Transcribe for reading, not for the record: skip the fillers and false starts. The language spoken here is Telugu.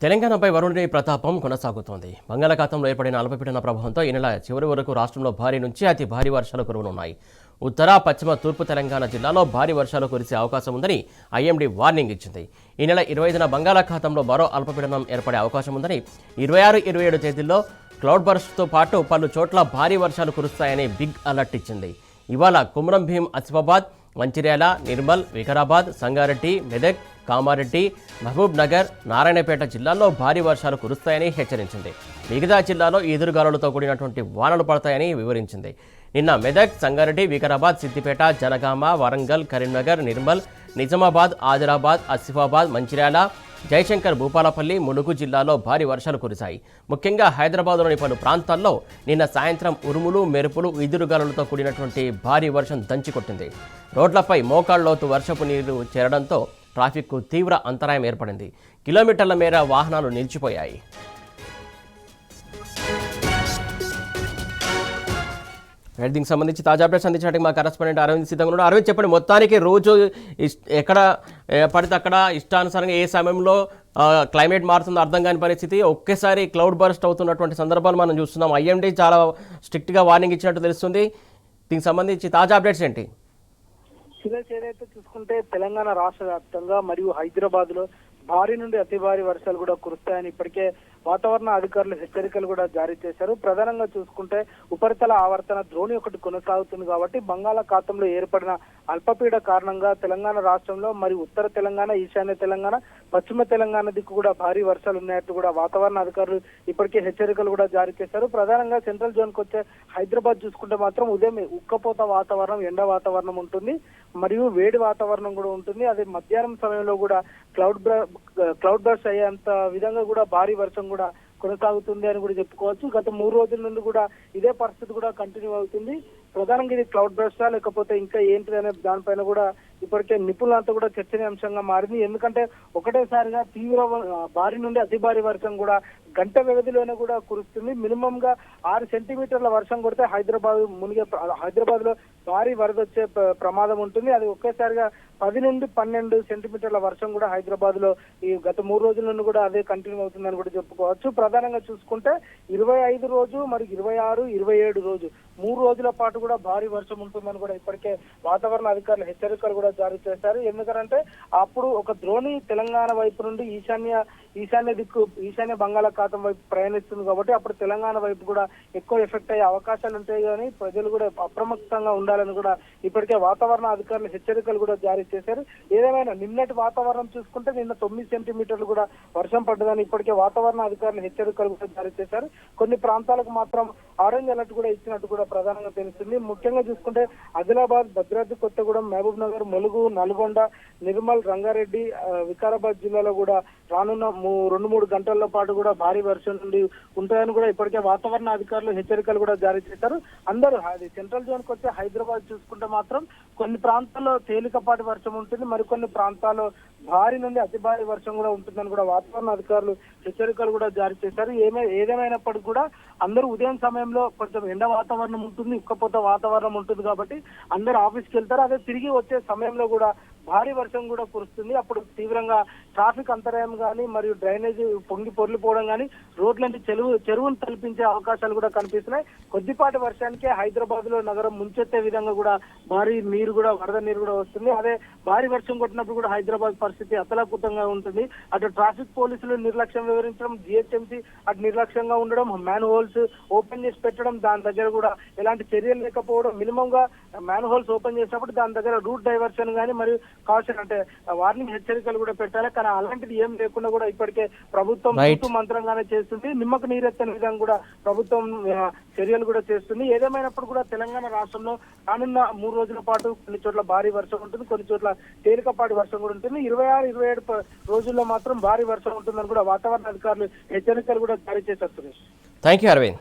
తెలంగాణపై వరుణుడి ప్రతాపం కొనసాగుతోంది. బంగాళాఖాతంలో ఏర్పడిన అల్పపీడన ప్రభావంతో ఈ నెల చివరి వరకు రాష్ట్రంలో భారీ నుంచి అతి భారీ వర్షాలు కురవనున్నాయి. ఉత్తర, పశ్చిమ, తూర్పు తెలంగాణ జిల్లాలో భారీ వర్షాలు కురిసే అవకాశం ఉందని ఐఎండీ వార్నింగ్ ఇచ్చింది. ఈ నెల 25న బంగాళాఖాతంలో మరో అల్పపీడనం ఏర్పడే అవకాశం ఉందని 26, 27 తేదీల్లో క్లౌడ్ బర్స్ట్తో పాటు పలు చోట్ల భారీ వర్షాలు కురుస్తాయని బిగ్ అలర్ట్ ఇచ్చింది. ఇవాళ కుమ్రం భీం, ఆసిఫాబాద్, మంచిర్యాల, నిర్మల్, వికారాబాద్, సంగారెడ్డి, మెదక్, కామారెడ్డి, మహబూబ్ నగర్, నారాయణపేట జిల్లాల్లో భారీ వర్షాలు కురుస్తాయని హెచ్చరించింది. మిగతా జిల్లాలో ఈదురుగాలులతో కూడినటువంటి వానలు పడతాయని వివరించింది. నిన్న మెదక్, సంగారెడ్డి, వికారాబాద్, సిద్దిపేట, జనగామ, వరంగల్, కరీంనగర్, నిర్మల్, నిజామాబాద్, ఆదిలాబాద్, ఆసిఫాబాద్, మంచిర్యాల, జయశంకర్, భూపాలపల్లి, ములుగు జిల్లాలో భారీ వర్షాలు కురిశాయి. ముఖ్యంగా హైదరాబాద్లోని పలు ప్రాంతాల్లో నిన్న సాయంత్రం ఉరుములు, మెరుపులు, ఈదురుగాలులతో కూడినటువంటి భారీ వర్షం దంచికొట్టింది. రోడ్లపై మోకాళ్లోతు వర్షపు నీరు చేరడంతో ట్రాఫిక్కు తీవ్ర అంతరాయం ఏర్పడింది. కిలోమీటర్ల మేర వాహనాలు నిలిచిపోయాయి. దీనికి సంబంధించి తాజా అప్డేట్స్ అందించడానికి మా కరెస్పాండెంట్ అరవింద్ సిద్ధంగా ఉన్నాడు. అరవింద్, చెప్పండి, మొత్తానికి రోజు ఎక్కడ పడితే అక్కడ ఇష్టానుసారంగా ఏ సమయంలో క్లైమేట్ మారుతుందో అర్థం కాని పరిస్థితి, ఒకేసారి క్లౌడ్ బర్స్ట్ అవుతున్నటువంటి సందర్భాలు మనం చూస్తున్నాం. ఐఎండీ చాలా స్ట్రిక్ట్గా వార్నింగ్ ఇచ్చినట్టు తెలుస్తుంది. దీనికి సంబంధించి తాజా అప్డేట్స్ ఏంటి? ఏదైతే చూసుకుంటే తెలంగాణ రాష్ట్ర వ్యాప్తంగా మరియు హైదరాబాద్ లో భారీ నుండి అతి భారీ వర్షాలు కూడా కురుస్తాయని ఇప్పటికే వాతావరణ అధికారులు హెచ్చరికలు కూడా జారీ చేశారు. ప్రధానంగా చూసుకుంటే ఉపరితల ఆవర్తన ద్రోణి ఒకటి కొనసాగుతుంది కాబట్టి బంగాళాఖాతంలో ఏర్పడిన అల్పపీడ కారణంగా తెలంగాణ రాష్ట్రంలో మరియు ఉత్తర తెలంగాణ, ఈశాన్య తెలంగాణ, పశ్చిమ తెలంగాణ దిక్కు కూడా భారీ వర్షాలు ఉన్నట్టు కూడా వాతావరణ అధికారులు ఇప్పటికే హెచ్చరికలు కూడా జారీ చేశారు. ప్రధానంగా సెంట్రల్ జోన్ కు వచ్చే హైదరాబాద్ చూసుకుంటే మాత్రం ఉదయం ఉక్కపోత వాతావరణం, ఎండ వాతావరణం ఉంటుంది మరియు వేడి వాతావరణం కూడా ఉంటుంది. అదే మధ్యాహ్నం సమయంలో కూడా క్లౌడ్ బర్స్ట్ అయ్యేంత విధంగా కూడా భారీ వర్షం కూడా కొనసాగుతుంది అని కూడా చెప్పుకోవచ్చు. గత 3 రోజుల నుండి కూడా ఇదే పరిస్థితి కూడా కంటిన్యూ అవుతుంది. ప్రధానంగా ఇది క్లౌడ్ బర్స్టా లేకపోతే ఇంకా ఏంటిది అనే దానిపైన కూడా ఇప్పటికే నిపుణులంతా కూడా చర్చనీయాంశంగా మారింది. ఎందుకంటే ఒకటేసారిగా తీవ్ర భారీ నుండి అతి భారీ వర్షం కూడా గంట వ్యవధిలోనే కూడా కురుస్తుంది. మినిమం గా 6 సెంటీమీటర్ల వర్షం కొడితే హైదరాబాద్ లో భారీ వరద వచ్చే ప్రమాదం ఉంటుంది. అది ఒకేసారిగా 10 నుండి 12 సెంటీమీటర్ల వర్షం కూడా హైదరాబాద్ లో ఈ గత 3 రోజుల నుండి కూడా అదే కంటిన్యూ అవుతుందని కూడా చెప్పుకోవచ్చు. ప్రధానంగా చూసుకుంటే 25 రోజు మరియు 26, 27 రోజు 3 రోజుల పాటు కూడా భారీ వర్షం ఉంటుందని కూడా ఇప్పటికే వాతావరణ అధికారులు హెచ్చరికలు కూడా జారీ చేశారు. ఎందుకంటే అప్పుడు ఒక ద్రోణి తెలంగాణ వైపు నుండి ఈశాన్య బంగాళాఖాతం వైపు ప్రయాణిస్తుంది కాబట్టి అప్పుడు తెలంగాణ వైపు కూడా ఎక్కువ ఎఫెక్ట్ అయ్యే అవకాశాలు ఉంటాయి. కానీ ప్రజలు కూడా అప్రమత్తంగా ఉండాలని కూడా ఇప్పటికే వాతావరణ అధికారులు హెచ్చరికలు కూడా జారీ చేశారు. ఏదేమైనా నిన్నటి వాతావరణం చూసుకుంటే నిన్న 9 సెంటీమీటర్లు కూడా వర్షం పడ్డదని ఇప్పటికే వాతావరణ అధికారులు హెచ్చరికలు కూడా జారీ చేశారు. కొన్ని ప్రాంతాలకు మాత్రం ఆరెంజ్ అలర్ట్ కూడా ఇచ్చినట్టు కూడా ప్రధానంగా తెలుస్తుంది. ముఖ్యంగా చూసుకుంటే ఆదిలాబాద్, భద్రాద్రి కొత్తగూడెం, మహబూబ్ నగర్, ములుగు, నల్గొండ, నిర్మల్, రంగారెడ్డి, వికారాబాద్ జిల్లాలో కూడా రానున్న 2-3 గంటల పాటు కూడా భారీ వర్షం నుండి ఉంటాయని కూడా ఇప్పటికే వాతావరణ అధికారులు హెచ్చరికలు కూడా జారీ చేశారు. అందరూ అది సెంట్రల్ జోన్ కు వచ్చే హైదరాబాద్ చూసుకుంటే మాత్రం కొన్ని ప్రాంతాల్లో తేలికపాటి వర్షం ఉంటుంది, మరికొన్ని ప్రాంతాల్లో భారీ నుండి అతి భారీ వర్షం కూడా ఉంటుందని కూడా వాతావరణ అధికారులు హెచ్చరికలు కూడా జారీ చేశారు. ఏదేమైనప్పటికీ కూడా అందరూ ఉదయం సమయంలో కొంచెం ఎండ వాతావరణం ఉంటుంది, ఉక్కపోత వాతావరణం ఉంటుంది కాబట్టి అందరూ ఆఫీస్కి వెళ్తారు. అదే తిరిగి వచ్చే సమయంలో కూడా భారీ వర్షం కూడా కురుస్తుంది. అప్పుడు తీవ్రంగా ట్రాఫిక్ అంతరాయం కానీ మరియు డ్రైనేజ్ పొంగి పొర్లిపోవడం కానీ రోడ్లంటి చెరువును తలపించే అవకాశాలు కూడా కనిపిస్తున్నాయి. కొద్దిపాటి వర్షానికే హైదరాబాద్ లో నగరం ముంచెత్తే విధంగా కూడా భారీ నీరు కూడా వరద నీరు కూడా వస్తుంది. అదే భారీ వర్షం కొట్టినప్పుడు కూడా హైదరాబాద్ పరిస్థితి అతలాకుతంగా ఉంటుంది. అటు ట్రాఫిక్ పోలీసులు నిర్లక్ష్యం వివరించడం, జిహెచ్ఎంసీ అటు నిర్లక్ష్యంగా ఉండడం, మ్యాన్ హోల్స్ ఓపెన్ చేసి పెట్టడం, దాని దగ్గర కూడా ఎలాంటి చర్యలు లేకపోవడం, మినిమం గా మ్యాన్ హోల్స్ ఓపెన్ చేసినప్పుడు దాని దగ్గర రూట్ డైవర్షన్ కానీ మరియు కాషన్ అంటే వార్నింగ్ హెచ్చరికలు కూడా పెట్టాలి. కానీ అలాంటిది ఏం లేకుండా కూడా ఇప్పటికే ప్రభుత్వం మంత్రంగానే చేస్తుంది. నిమ్మకు నీరెత్తని విధంగా కూడా ప్రభుత్వం చర్యలు కూడా చేస్తుంది. ఏదేమైనప్పుడు కూడా తెలంగాణ రాష్ట్రంలో రానున్న 3 రోజుల పాటు కొన్ని చోట్ల భారీ వర్షం ఉంటుంది, కొన్ని చోట్ల తేలికపాటి వర్షం కూడా ఉంటుంది. 26, 27 రోజుల్లో మాత్రం భారీ వర్షం ఉంటుందని కూడా వాతావరణ అధికారులు హెచ్చరికలు కూడా జారీ చేశారు. Thank you Arvind.